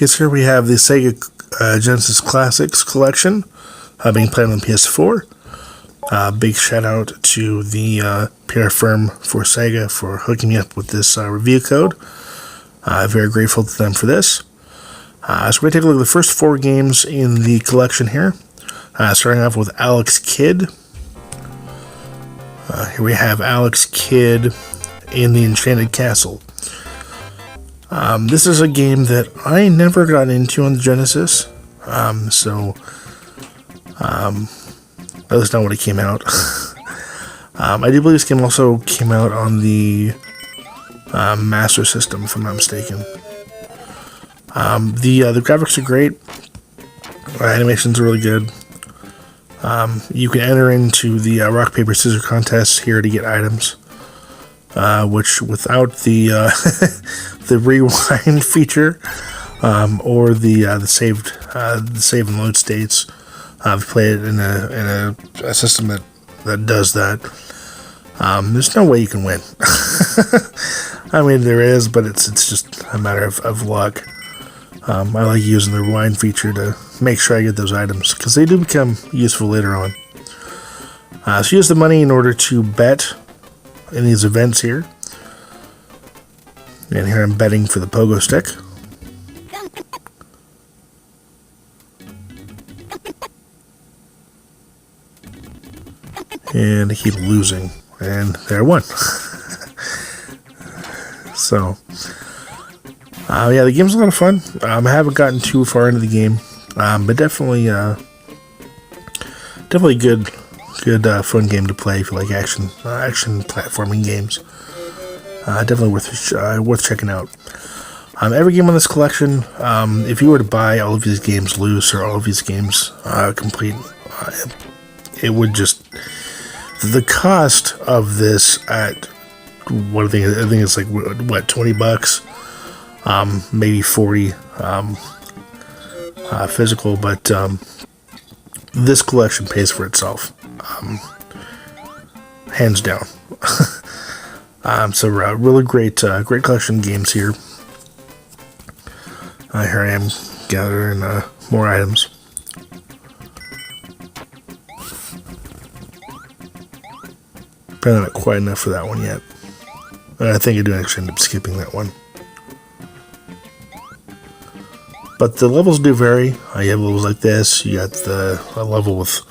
Okay, so here we have the Sega Genesis Classics Collection being played on the PS4. Big shout out to the PR firm for Sega for hooking me up with this review code. Very grateful to them for this. So we're going to take a look at the first 4 games in the collection here. Starting off with Alex Kidd. Here we have Alex Kidd in the Enchanted Castle. This is a game that I never got into on the Genesis, so at least not when it came out. I do believe this game also came out on the Master System, if I'm not mistaken. The graphics are great. Animations are really good. You can enter into the rock, paper, scissors contest here to get items, which without the the rewind feature or the save and load states, I've played it in a system that does that. There's no way you can win. I mean, there is, but it's just a matter of luck. I like using the rewind feature to make sure I get those items, because they do become useful later on. So use the money in order to bet in these events here. And here I'm betting for the pogo stick. And I keep losing. And there I won. So, yeah, the game's a lot of fun. I haven't gotten too far into the game, but definitely good fun game to play if you like action platforming games. Definitely worth checking out. Every game on this collection, if you were to buy all of these games loose or all of these games complete, it would just, the cost of this at I think it's like what, $20, maybe 40 physical, but this collection pays for itself, hands down. So really great collection of games here. Here I am gathering more items. Probably not quite enough for that one yet. I think I do actually end up skipping that one. But the levels do vary. You have levels like this. You got a level with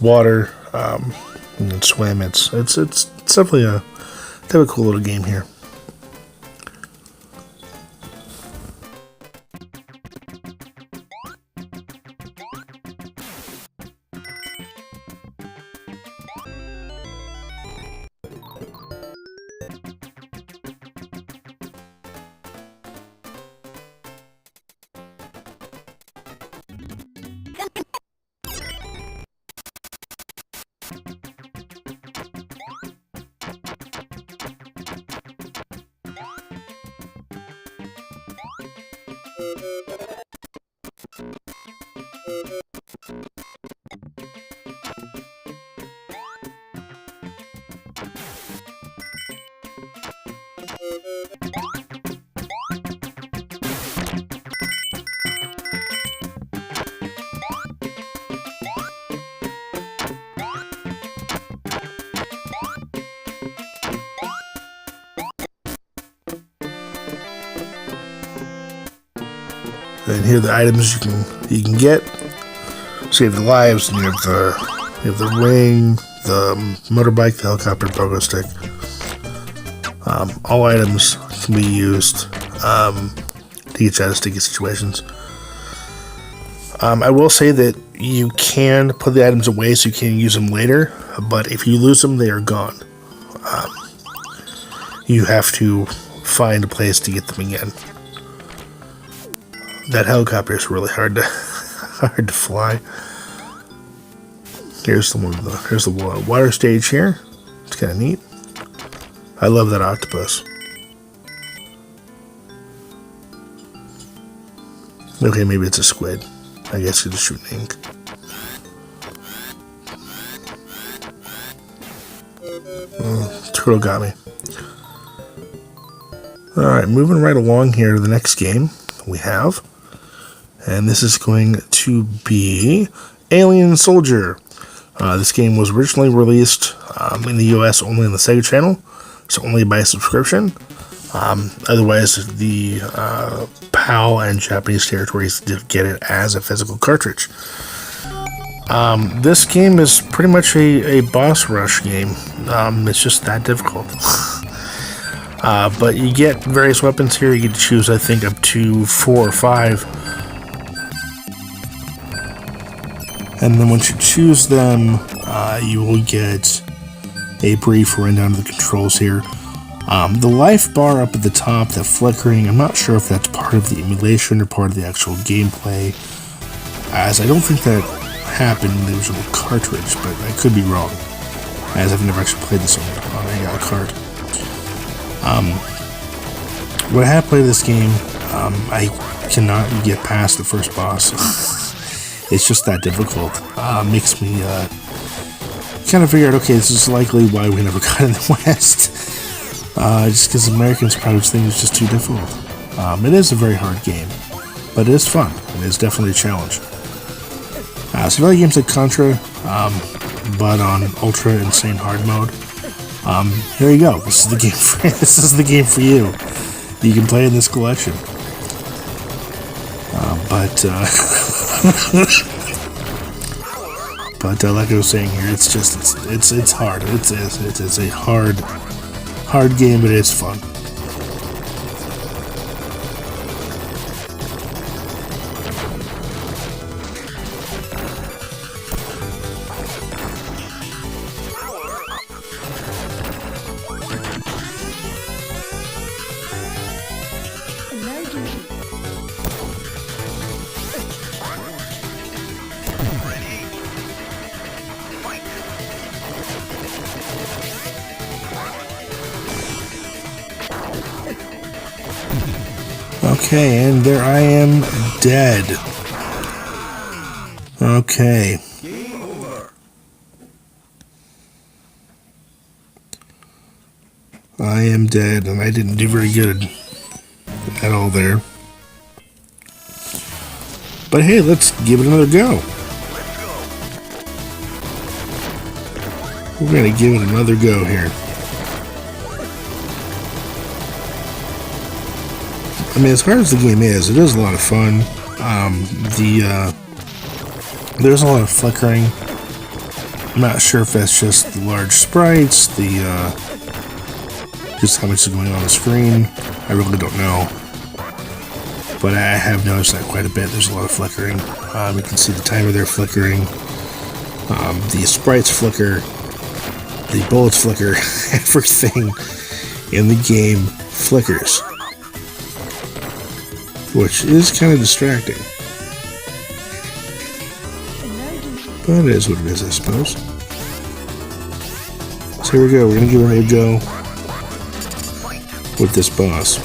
water. You can swim. It's definitely a cool little game here. And here are the items you can get. So you have the lives, and you have the ring, the motorbike, the helicopter, pogo stick. All items can be used to get you out of sticky situations. I will say that you can put the items away so you can use them later, but if you lose them, they are gone. You have to find a place to get them again. That helicopter is really hard to fly. Here's the water stage here. It's kind of neat. I love that octopus. Okay, maybe it's a squid. I guess it's shooting ink. Oh, turtle got me. Alright, moving right along here to the next game. we have. And this is going to be Alien Soldier. This game was originally released in the US only on the Sega channel, so only by subscription. Otherwise, the PAL and Japanese territories did get it as a physical cartridge. This game is pretty much a boss rush game. It's just that difficult. But you get various weapons here. You get to choose, I think, up to 4 or 5. And then once you choose them, you will get a brief rundown of the controls here. The life bar up at the top, that flickering, I'm not sure if that's part of the emulation or part of the actual gameplay, as I don't think that happened in the original cartridge, but I could be wrong, as I've never actually played this on a cart. When I have played this game, I cannot get past the first boss. It's just that difficult. Makes me kind of figure out, okay, this is likely why we never got in the West. Just because Americans probably think it's just too difficult. It is a very hard game, but it is fun. It is definitely a challenge. So other games like Contra, but on Ultra Insane Hard mode. Here you go. This is the game for this is the game for you. You can play in this collection. But like I was saying here, it's hard. It's a hard game, but it's fun. Okay, and there I am, dead. Okay. I am dead, and I didn't do very good at all there. But hey, let's give it another go. We're gonna give it another go here. I mean, as hard as the game is, it is a lot of fun. There's a lot of flickering. I'm not sure if that's just the large sprites, just how much is going on the screen. I really don't know. But I have noticed that quite a bit. There's a lot of flickering. You can see the timer there flickering. The sprites flicker. The bullets flicker. Everything in the game flickers, which is kind of distracting. But it is what it is, I suppose. So here we go. We're going to give it a go with this boss.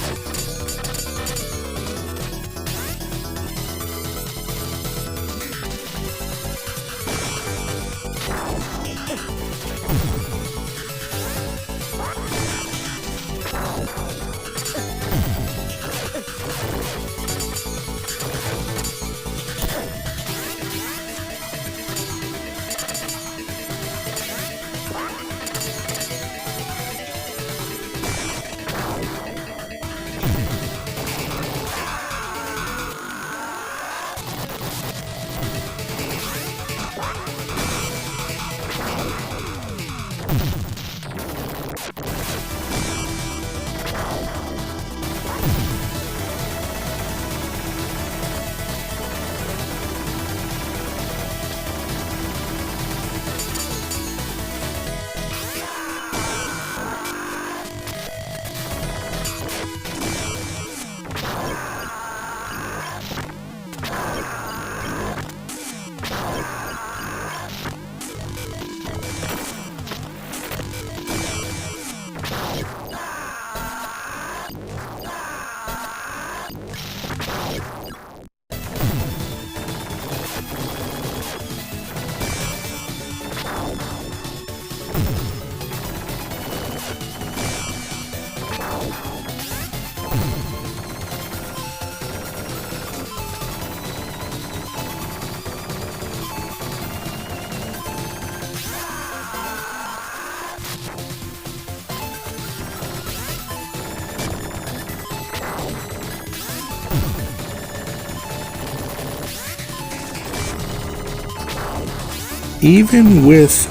even with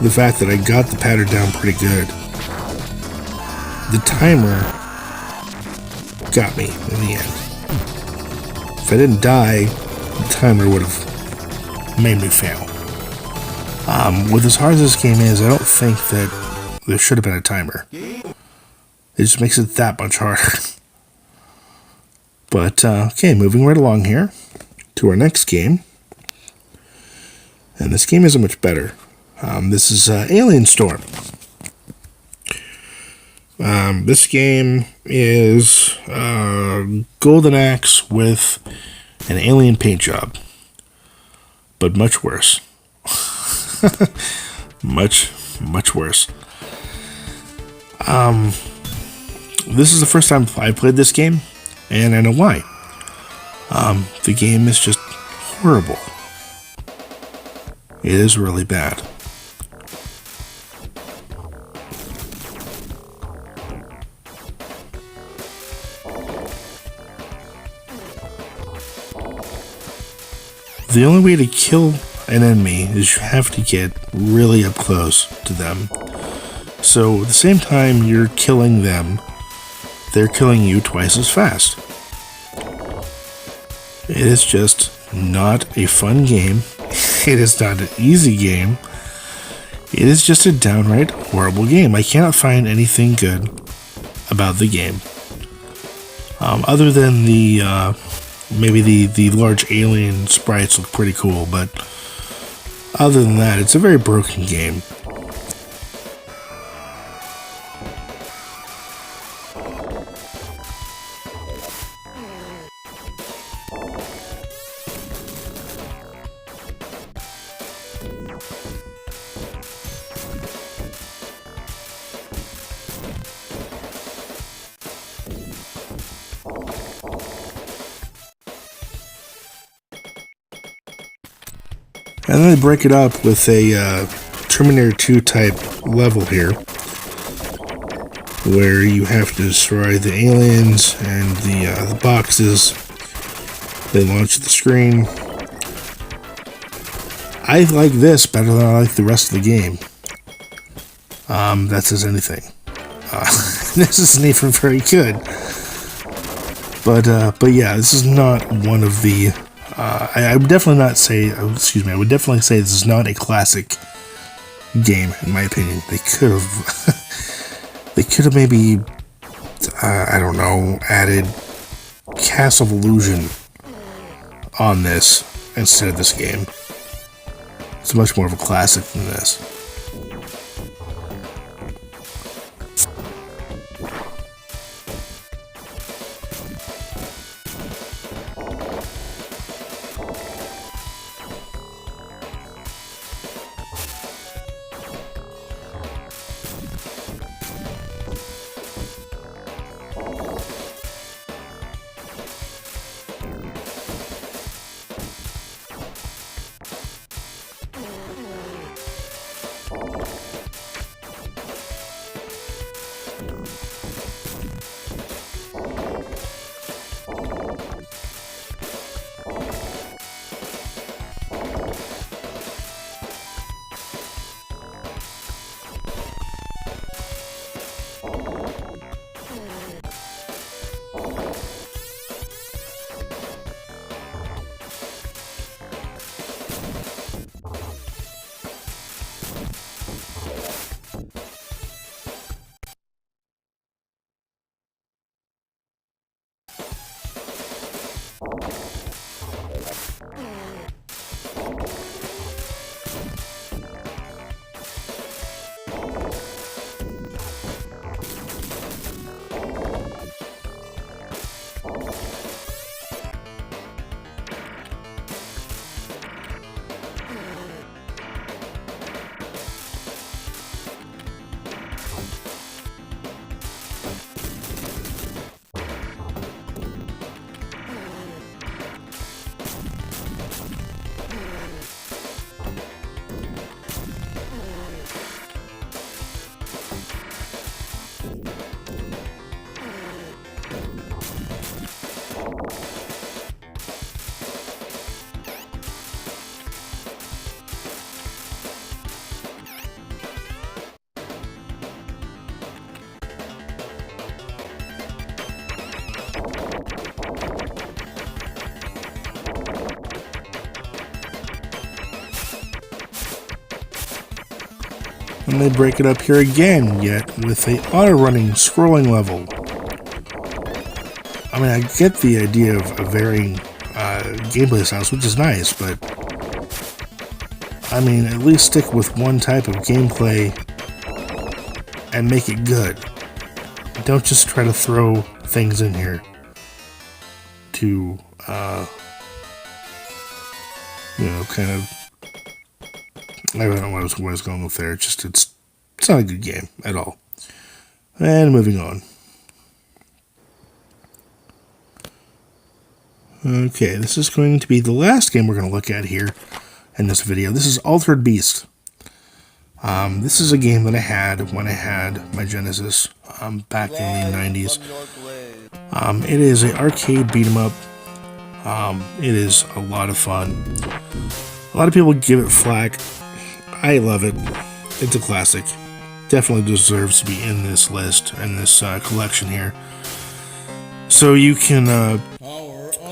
the fact that I got the pattern down pretty good, the timer got me in the end. If I didn't die, the timer would have made me fail. With as hard as this game is, I don't think that there should have been a timer. It just makes it that much harder. But, okay, moving right along here to our next game. And this game isn't much better. This is Alien Storm. This game is Golden Axe with an alien paint job. But much worse. much worse. This is the first time I played this game, and I know why. The game is just horrible. It is really bad. The only way to kill an enemy is you have to get really up close to them. So at the same time you're killing them, they're killing you twice as fast. It is just not a fun game. It is not an easy game. It is just a downright horrible game. I cannot find anything good about the game. Other than maybe the large alien sprites look pretty cool, but other than that, it's a very broken game. And then they break it up with a Terminator 2 type level here, where you have to destroy the aliens and the boxes. They launch the screen. I like this better than I like the rest of the game. That says anything. This isn't even very good. But yeah, this is not one of the. I would definitely not say. Excuse me. I would definitely say this is not a classic game, in my opinion. They could have. They could have maybe. I don't know. Added Castle of Illusion on this instead of this game. It's much more of a classic than this. And they break it up here again, yet with a auto-running scrolling level. I mean, I get the idea of a varying gameplay styles, which is nice, but I mean, at least stick with one type of gameplay and make it good. Don't just try to throw things in here to, kind of, I don't know what I was going with there. It's not a good game at all. And moving on. Okay, this is going to be the last game we're going to look at here in this video. This is Altered Beast. This is a game that I had when I had my Genesis back in the 90s. It is an arcade beat 'em up. It is a lot of fun. A lot of people give it flack. I love it. It's a classic. Definitely deserves to be in this list, in this collection here. So you can,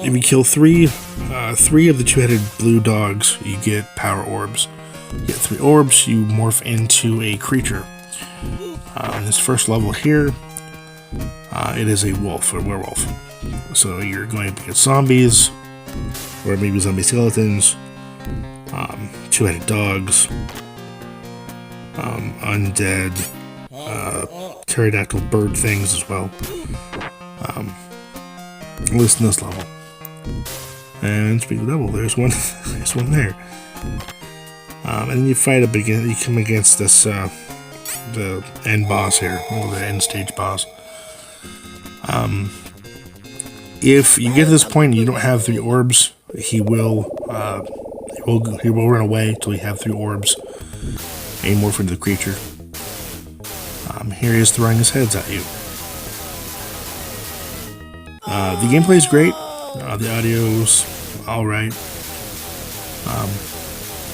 if you kill three of the two-headed blue dogs, you get power orbs. You get 3 orbs, you morph into a creature. In this first level here, it is a werewolf. So you're going up against zombies, or maybe zombie skeletons, two-headed dogs, undead, pterodactyl bird things as well. At least in this level. And speaking of double, there's one there. And then you fight up again. You come against this the end boss here, or the end stage boss. If you get to this point and you don't have 3 orbs, he will run away until you have 3 orbs and morph into the creature. Here he is throwing his heads at you. The gameplay is great. The audio's alright.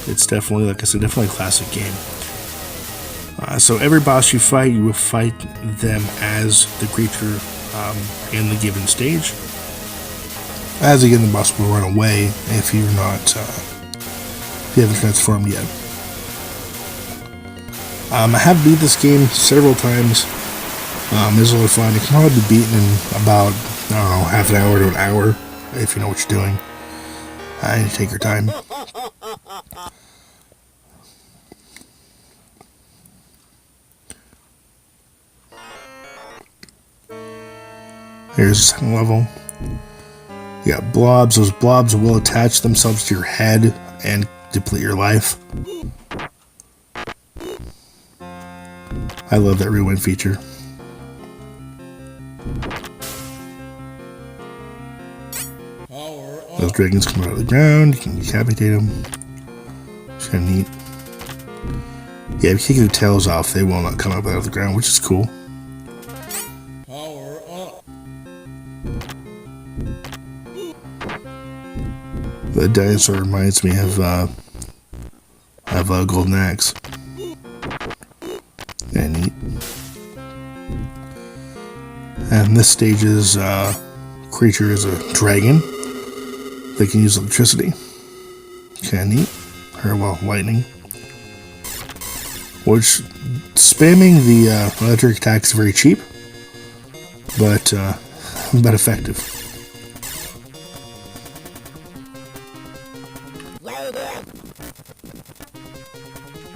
It's definitely, like I said, definitely a classic game. So every boss you fight, you will fight them as the creature in the given stage. As again, the boss will run away if you're not, if you haven't transformed yet. I have beat this game several times. It's really fun. It can probably be beaten in about, I don't know, half an hour to an hour if you know what you're doing. And take your time. Here's the second level. You got blobs. Those blobs will attach themselves to your head and deplete your life. I love that rewind feature. Those dragons come out of the ground. You can decapitate them. It's kind of neat. Yeah, if you take their tails off, they will not come up out of the ground, which is cool. The dinosaur reminds me of a golden axe. Yeah, neat. And this stage's creature is a dragon. They can use electricity. Kinda neat. Or, well, lightning. Which, spamming the electric attack is very cheap, but effective.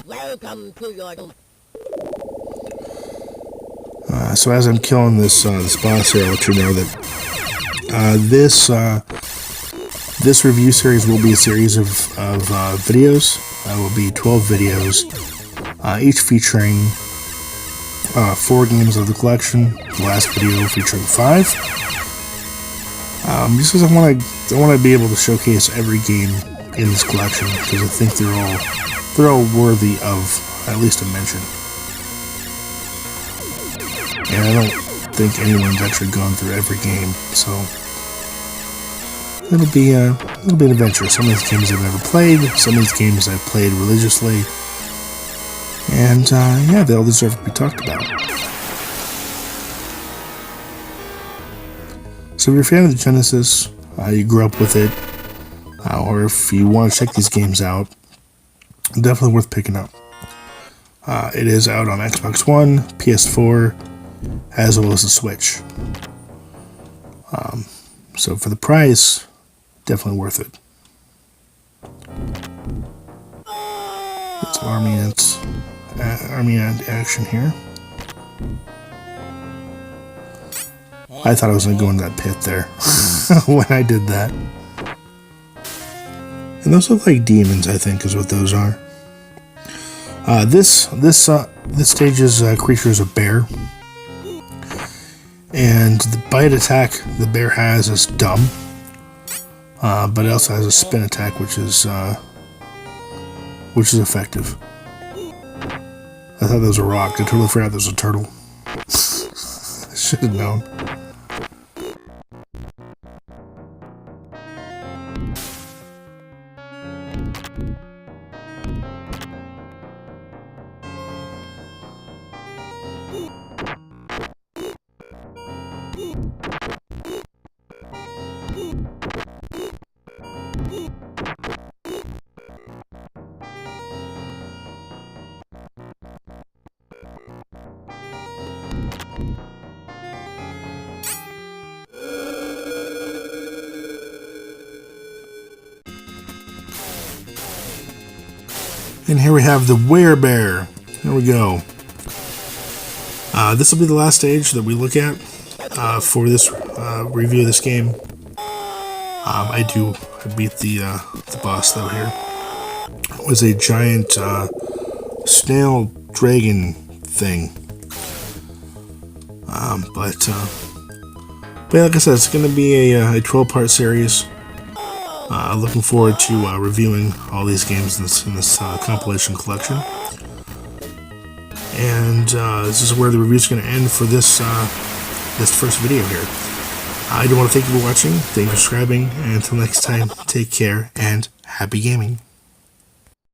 Welcome to your... So as I'm killing this boss here, I'll let you know that this review series will be a series of videos. Will be 12 videos, each featuring 4 games of the collection. The last video featuring 5. Just because I want to be able to showcase every game in this collection, because I think they're all worthy of at least a mention. And I don't think anyone's actually gone through every game, so it'll be an adventure. Some of these games I've never played, some of these games I've played religiously, and yeah, they all deserve to be talked about. So if you're a fan of the Genesis, you grew up with it, or if you want to check these games out, definitely worth picking up. It is out on Xbox One, PS4, as well as the Switch. So for the price, definitely worth it. It's Army Ant action here. I thought I was going to go in that pit there when I did that. And those look like demons, I think, is what those are. This stage's creature is a bear. And the bite attack the bear has is dumb. But it also has a spin attack, which is effective. I thought that was a rock. I totally forgot that was a turtle. I should have known. And here we have the werebear. Here we go. This will be the last stage that we look at for this review of this game. I beat the boss though here. It was a giant snail dragon thing. But like I said, it's going to be a 12-part series. Looking forward to reviewing all these games in this compilation collection. And this is where the review is going to end for this first video here. I do want to thank you for watching, thank you for subscribing, and until next time, take care and happy gaming.